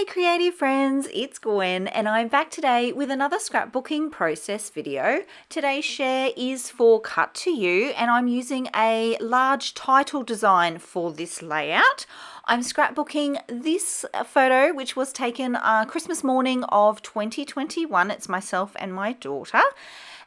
creative friends, it's Gwen and I'm back today with another scrapbooking process video. Today's share is for Cut to You and I'm using a large title design for this layout. I'm scrapbooking this photo which was taken Christmas morning of 2021. It's myself and my daughter.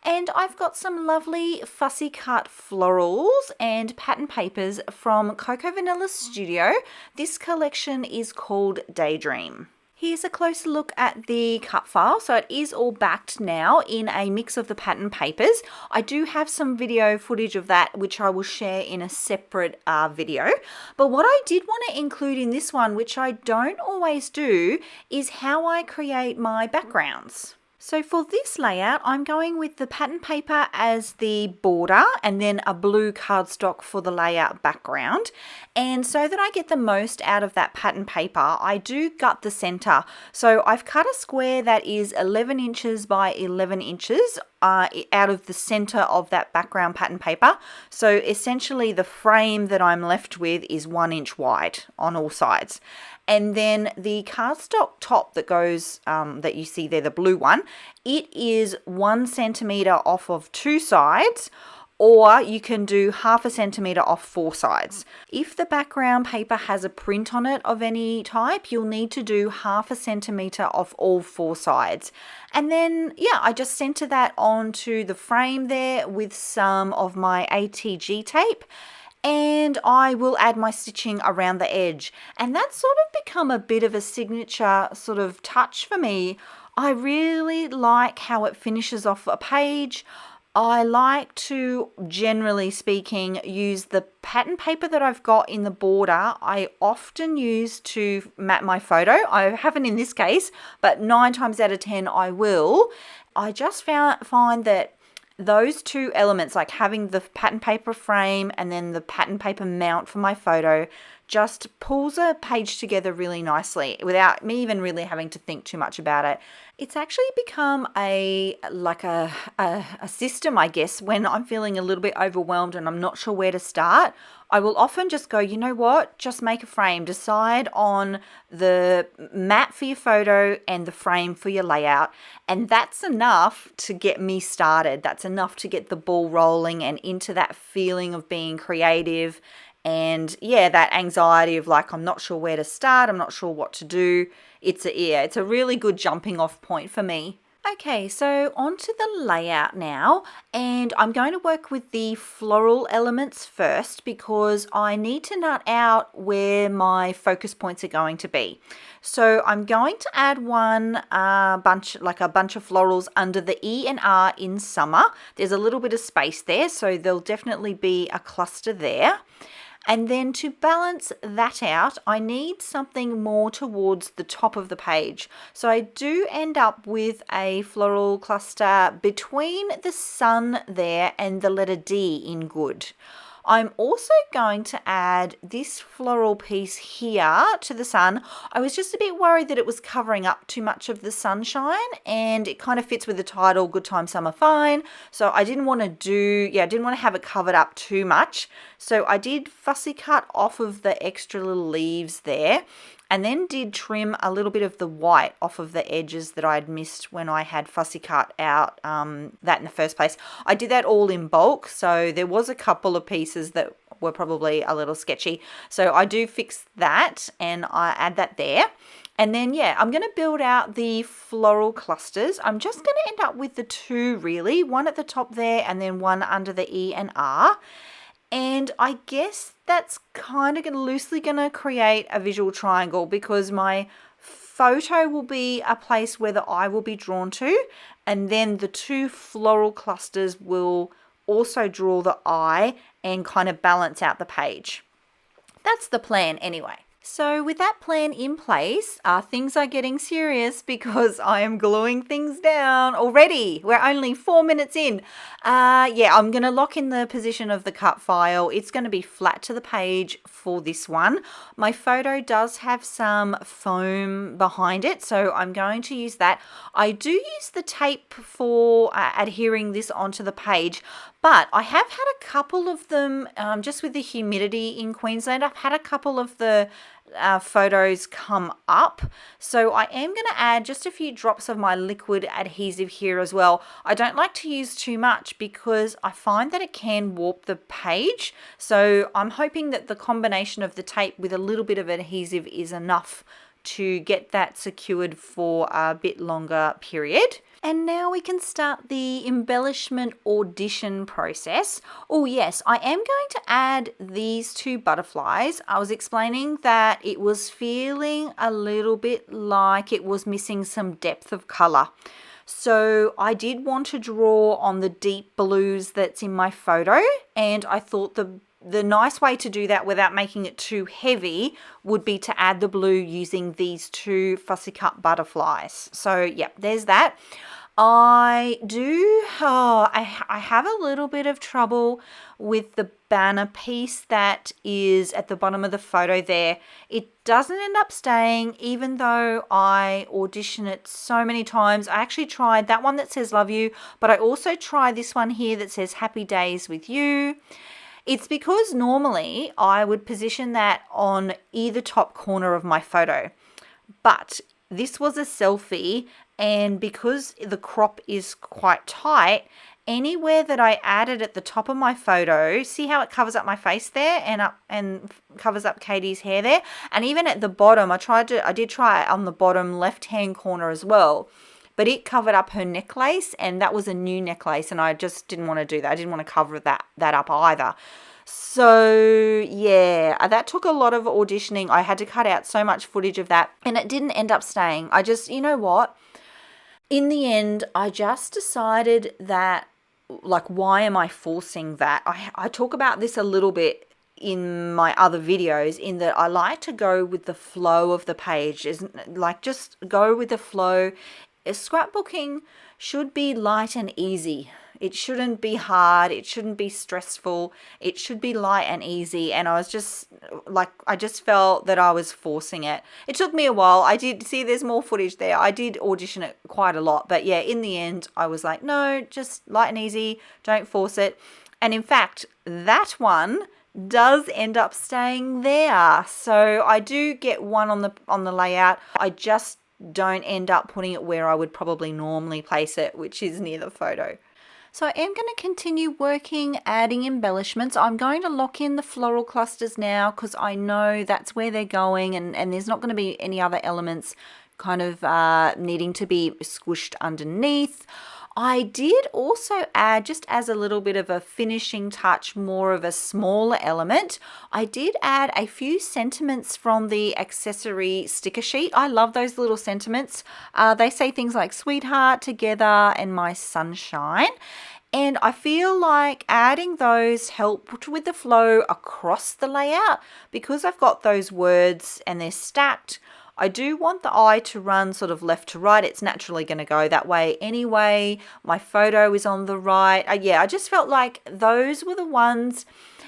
And I've got some lovely fussy cut florals and pattern papers from Coco Vanilla Studio. This collection is called Daydream. Here's a closer look at the cut file. So it is all backed now in a mix of the pattern papers. I do have some video footage of that which I will share in a separate video. But what I did want to include in this one, which I don't always do, is how I create my backgrounds. So for this layout, I'm going with the pattern paper as the border and then a blue cardstock for the layout background. And so that I get the most out of that pattern paper, I do gut the center. So I've cut a square that is 11 inches by 11 inches out of the center of that background pattern paper. So essentially the frame that I'm left with is 1 inch wide on all sides. And then the cardstock top that goes, that you see there, the blue one, it is 1 centimeter off of 2 sides, or you can do 1/2 centimeter off 4 sides. If the background paper has a print on it of any type, you'll need to do 1/2 centimeter off all 4 sides. And then, yeah, I just center that onto the frame there with some of my ATG tape. And I will add my stitching around the edge. And that's sort of become a bit of a signature sort of touch for me. I really like how it finishes off a page. I like to, generally speaking, use the pattern paper that I've got in the border. I often use to map my photo. I haven't in this case, but 9 times out of 10 I will. I just find that those two elements, like having the pattern paper frame and then the pattern paper mount for my photo, just pulls a page together really nicely without me even really having to think too much about it. It's actually become a system, I guess, when I'm feeling a little bit overwhelmed and I'm not sure where to start. I will often just go, you know what, just make a frame. Decide on the mat for your photo and the frame for your layout. And that's enough to get me started. That's enough to get the ball rolling and into that feeling of being creative. And yeah, that anxiety of like, I'm not sure where to start. I'm not sure what to do. It's a really good jumping off point for me. Okay, so onto the layout now, and I'm going to work with the floral elements first because I need to nut out where my focus points are going to be. So I'm going to add a bunch of florals under the E and R in summer. There's a little bit of space there, so there'll definitely be a cluster there. And then to balance that out, I need something more towards the top of the page. So I do end up with a floral cluster between the sun there and the letter D in good. I'm also going to add this floral piece here to the sun. I was just a bit worried that it was covering up too much of the sunshine, and it kind of fits with the title, Good Time Summer Fine. So I didn't want to have it covered up too much. So I did fussy cut off of the extra little leaves there, and then did trim a little bit of the white off of the edges that I'd missed when I had fussy cut out that in the first place. I did that all in bulk, so there was a couple of pieces that were probably a little sketchy. So I do fix that and I add that there. And then, yeah, I'm going to build out the floral clusters. I'm just going to end up with the 2 really, one at the top there and then one under the E and R. And I guess that's kind of loosely going to create a visual triangle because my photo will be a place where the eye will be drawn to, and then the 2 floral clusters will also draw the eye and kind of balance out the page. That's the plan anyway. So with that plan in place, things are getting serious because I am gluing things down already. We're only 4 minutes in. I'm going to lock in the position of the cut file. It's going to be flat to the page for this one. My photo does have some foam behind it, so I'm going to use that. I do use the tape for adhering this onto the page, But I have had a couple of them, just with the humidity in Queensland, I've had a couple of the photos come up. So I am going to add just a few drops of my liquid adhesive here as well. I don't like to use too much because I find that it can warp the page. So I'm hoping that the combination of the tape with a little bit of adhesive is enough to get that secured for a bit longer period. And now we can start the embellishment audition process. Oh yes, I am going to add these two butterflies. I was explaining that it was feeling a little bit like it was missing some depth of color. So I did want to draw on the deep blues that's in my photo, and I thought the nice way to do that without making it too heavy would be to add the blue using these two fussy cut butterflies. So yeah, there's that. I have a little bit of trouble with the banner piece that is at the bottom of the photo there. It doesn't end up staying, even though I audition it so many times. I actually tried that one that says love you, but I also tried this one here that says happy days with you. It's because normally I would position that on either top corner of my photo, but this was a selfie, and because the crop is quite tight, anywhere that I added at the top of my photo, see how it covers up my face there and covers up Katie's hair there, and even at the bottom, I did try it on the bottom left-hand corner as well. But it covered up her necklace, and that was a new necklace, and I just didn't want to do that. I didn't want to cover that up either. So yeah, that took a lot of auditioning. I had to cut out so much footage of that, and it didn't end up staying. I just, you know what? In the end, I just decided that, like, why am I forcing that? I talk about this a little bit in my other videos, in that I like to go with the flow of the page. Just go with the flow. Scrapbooking should be light and easy. It shouldn't be hard. It shouldn't be stressful. It should be light and easy. And I just felt that I was forcing it. It took me a while. I did see there's more footage there. I did audition it quite a lot. But yeah, in the end, I was like, no, just light and easy. Don't force it. And in fact, that one does end up staying there. So I do get one on the layout. I just don't end up putting it where I would probably normally place it, which is near the photo. So I am going to continue working, adding embellishments. I'm going to lock in the floral clusters now because I know that's where they're going, and there's not going to be any other elements kind of needing to be squished underneath. I did also add, just as a little bit of a finishing touch, more of a smaller element, I did add a few sentiments from the accessory sticker sheet. I love those little sentiments. They say things like sweetheart, together, and my sunshine. And I feel like adding those helped with the flow across the layout because I've got those words and they're stacked. I do want the eye to run sort of left to right. It's naturally going to go that way anyway. My photo is on the right. I just felt like those were the ones.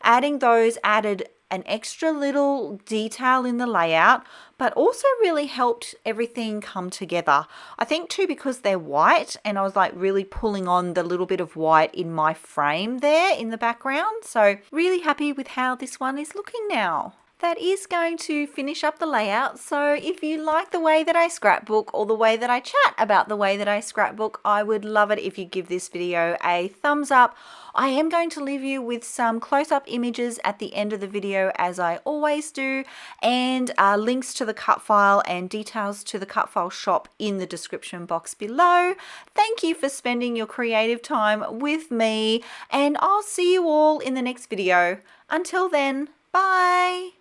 Adding those added an extra little detail in the layout, but also really helped everything come together. I think too because they're white, and I was like really pulling on the little bit of white in my frame there in the background. So really happy with how this one is looking now. That is going to finish up the layout. So if you like the way that I scrapbook or the way that I chat about the way that I scrapbook, I would love it if you give this video a thumbs up. I am going to leave you with some close-up images at the end of the video, as I always do, and links to the cut file and details to the cut file shop in the description box below. Thank you for spending your creative time with me, and I'll see you all in the next video. Until then, bye!